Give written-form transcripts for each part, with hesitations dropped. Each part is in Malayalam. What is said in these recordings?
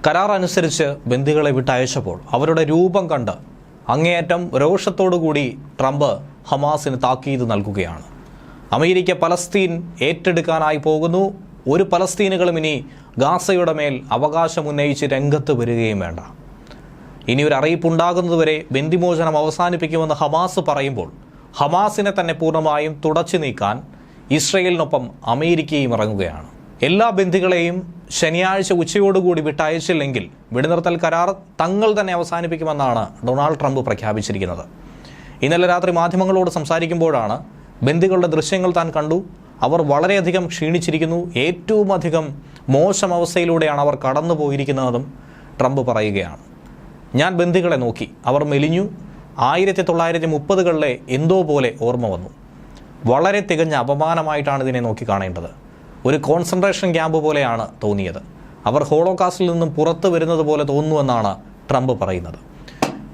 കരാർ അനുസരിച്ച് ബന്ദികളെ വിട്ടയച്ചപ്പോൾ അവരുടെ രൂപം കണ്ട് അങ്ങേയറ്റം രോഷത്തോടുകൂടി ട്രംപ് ഹമാസിന് താക്കീത് നൽകുകയാണ്. അമേരിക്ക പലസ്തീൻ ഏറ്റെടുക്കാനായി പോകുന്നു. ഒരു പലസ്തീനുകളും ഇനി ഗാസയുടെ മേൽ അവകാശം ഉന്നയിച്ച് രംഗത്ത് വരികയും വേണ്ട. ഇനി ഒരു അറിയിപ്പുണ്ടാകുന്നതുവരെ ബന്ദിമോചനം അവസാനിപ്പിക്കുമെന്ന് ഹമാസ് പറയുമ്പോൾ ഹമാസിനെ തന്നെ പൂർണ്ണമായും തുടച്ചു നീക്കാൻ ഇസ്രയേലിനൊപ്പം അമേരിക്കയും ഇറങ്ങുകയാണ്. എല്ലാ ബന്ദികളെയും ശനിയാഴ്ച ഉച്ചയോടുകൂടി വിട്ടയച്ചില്ലെങ്കിൽ വെടിനിർത്തൽ കരാർ തങ്ങൾ തന്നെ അവസാനിപ്പിക്കുമെന്നാണ് ഡൊണാൾഡ് ട്രംപ് പ്രഖ്യാപിച്ചിരിക്കുന്നത്. ഇന്നലെ രാത്രി മാധ്യമങ്ങളോട് സംസാരിക്കുമ്പോഴാണ് ബന്ദികളുടെ ദൃശ്യങ്ങൾ താൻ കണ്ടു, അവർ വളരെയധികം ക്ഷീണിച്ചിരിക്കുന്നു, ഏറ്റവും അധികം മോശം അവസ്ഥയിലൂടെയാണ് അവർ കടന്നു പോയിരിക്കുന്നതെന്നും ട്രംപ് പറയുകയാണ്. ഞാൻ ബന്ദികളെ നോക്കി, അവർ മെലിഞ്ഞു, 1930കളിലെ എന്തോ പോലെ ഓർമ്മ വന്നു. വളരെ തികഞ്ഞ അപമാനമായിട്ടാണ് ഇതിനെ നോക്കി കാണേണ്ടത്. ഒരു കോൺസെൻട്രേഷൻ ക്യാമ്പ് പോലെയാണ് തോന്നിയത്. അവർ ഹോളോകാസ്റ്റിൽ നിന്നും പുറത്തു വരുന്നത് പോലെ തോന്നുന്നുവെന്നാണ് ട്രംപ് പറയുന്നത്.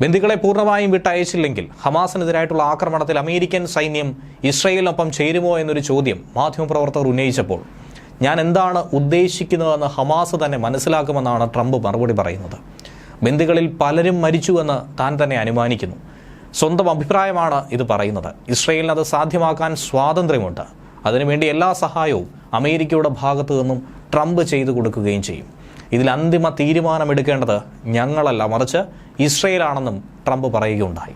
ബന്ദികളെ പൂർണ്ണമായും വിട്ടയച്ചില്ലെങ്കിൽ ഹമാസിനെതിരായിട്ടുള്ള ആക്രമണത്തിൽ അമേരിക്കൻ സൈന്യം ഇസ്രയേലിനൊപ്പം ചേരുമോ എന്നൊരു ചോദ്യം മാധ്യമപ്രവർത്തകർ ഉന്നയിച്ചപ്പോൾ ഞാൻ എന്താണ് ഉദ്ദേശിക്കുന്നതെന്ന് ഹമാസ് തന്നെ മനസ്സിലാക്കുമെന്നാണ് ട്രംപ് മറുപടി പറയുന്നത്. ബന്ദികളിൽ പലരും മരിച്ചുവെന്ന് താൻ തന്നെ അനുമാനിക്കുന്നു. സ്വന്തം അഭിപ്രായമാണ് ഇത് പറയുന്നത്. ഇസ്രയേലിന് അത് സാധ്യമാക്കാൻ സ്വാതന്ത്ര്യമുണ്ട്. അതിനുവേണ്ടി എല്ലാ സഹായവും അമേരിക്കയുടെ ഭാഗത്തു നിന്നും ട്രംപ് ചെയ്തു കൊടുക്കുകയും ചെയ്യും. ഇതിൽ അന്തിമ തീരുമാനമെടുക്കേണ്ടത് ഞങ്ങളല്ല, മറിച്ച് ഇസ്രയേലാണെന്നും ട്രംപ് പറയുകയുണ്ടായി.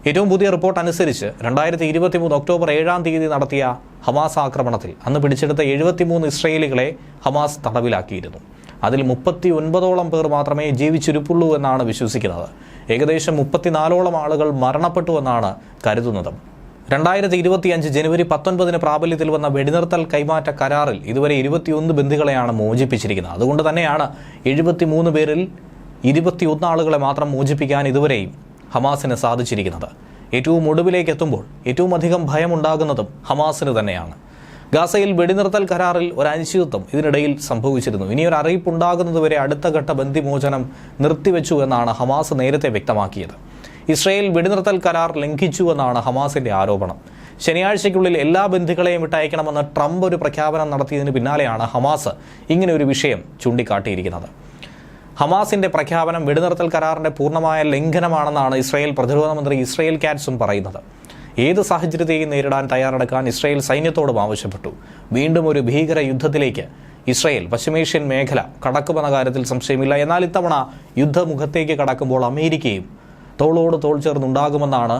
ഏറ്റവും പുതിയ റിപ്പോർട്ട് അനുസരിച്ച് 2023 ഒക്ടോബർ 7-ാം തീയതി നടത്തിയ ഹമാസ് ആക്രമണത്തിൽ അന്ന് പിടിച്ചെടുത്ത 73 ഇസ്രയേലികളെ ഹമാസ് തടവിലാക്കിയിരുന്നു. അതിൽ 39ഓളം പേർ മാത്രമേ ജീവിച്ചിരിപ്പുള്ളൂ എന്നാണ് വിശ്വസിക്കുന്നത്. ഏകദേശം 34ഓളം ആളുകൾ മരണപ്പെട്ടുവെന്നാണ് കരുതുന്നത്. 2025 ജനുവരി 19 പ്രാബല്യത്തിൽ വന്ന വെടിനിർത്തൽ കൈമാറ്റ കരാറിൽ ഇതുവരെ 21 ബന്ദികളെയാണ് മോചിപ്പിച്ചിരിക്കുന്നത്. അതുകൊണ്ട് തന്നെയാണ് 73 പേരിൽ 21 ആളുകളെ മാത്രം മോചിപ്പിക്കാൻ ഇതുവരെയും ഹമാസിന് സാധിച്ചിരിക്കുന്നത്. ഏറ്റവും ഒടുവിലേക്ക് എത്തുമ്പോൾ ഏറ്റവും അധികം ഭയമുണ്ടാകുന്നതും ഹമാസിന് തന്നെയാണ്. ഗാസയിൽ വെടിനിർത്തൽ കരാറിൽ ഒരു അനിശ്ചിതത്വം ഇതിനിടയിൽ സംഭവിച്ചിരുന്നു. ഇനിയൊരു അറിയിപ്പുണ്ടാകുന്നതുവരെ അടുത്ത ഘട്ട ബന്ദിമോചനം നിർത്തിവെച്ചു എന്നാണ് ഹമാസ് നേരത്തെ വ്യക്തമാക്കിയത്. ഇസ്രയേൽ വെടിനിർത്തൽ കരാർ ലംഘിച്ചുവെന്നാണ് ഹമാസിന്റെ ആരോപണം. ശനിയാഴ്ചയ്ക്കുള്ളിൽ എല്ലാ ബന്ദികളെയും വിട്ടയക്കണമെന്ന് ട്രംപ് ഒരു പ്രഖ്യാപനം നടത്തിയതിന് പിന്നാലെയാണ് ഹമാസ് ഇങ്ങനെ ഒരു വിഷയം ചൂണ്ടിക്കാട്ടിയിരിക്കുന്നത്. ഹമാസിന്റെ പ്രഖ്യാപനം വെടിനിർത്തൽ കരാറിന്റെ പൂർണ്ണമായ ലംഘനമാണെന്നാണ് ഇസ്രയേൽ പ്രതിരോധ മന്ത്രി ഇസ്രയേൽ കാറ്റ്സും പറയുന്നത്. ഏത് സാഹചര്യത്തെയും നേരിടാൻ തയ്യാറെടുക്കാൻ ഇസ്രയേൽ സൈന്യത്തോടും ആവശ്യപ്പെട്ടു. വീണ്ടും ഒരു ഭീകര യുദ്ധത്തിലേക്ക് ഇസ്രയേൽ പശ്ചിമേഷ്യൻ മേഖല കടക്കുമെന്ന കാര്യത്തിൽ സംശയമില്ല. എന്നാൽ ഇത്തവണ യുദ്ധമുഖത്തേക്ക് കടക്കുമ്പോൾ അമേരിക്കയും തോളോട് തോൾ ചേർന്നുണ്ടാകുമെന്നാണ്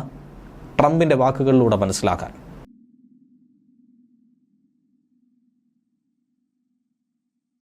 ട്രംപിന്റെ വാക്കുകളിലൂടെ മനസ്സിലാക്കാൻ.